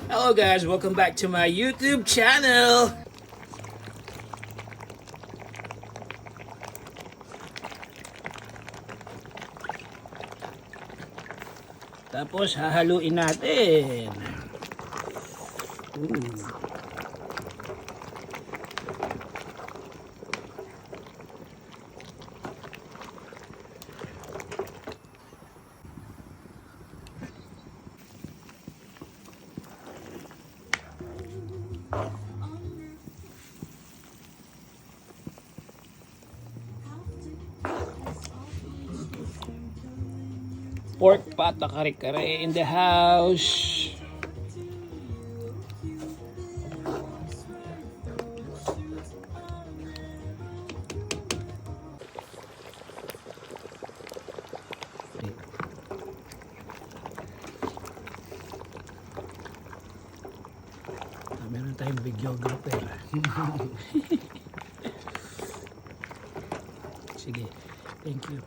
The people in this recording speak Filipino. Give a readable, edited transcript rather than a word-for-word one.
Hello guys, welcome back to my YouTube channel. Tapos hahaluin natin. Pork pata kare kare in the house. Meron tayong videographer. Sige, thank you.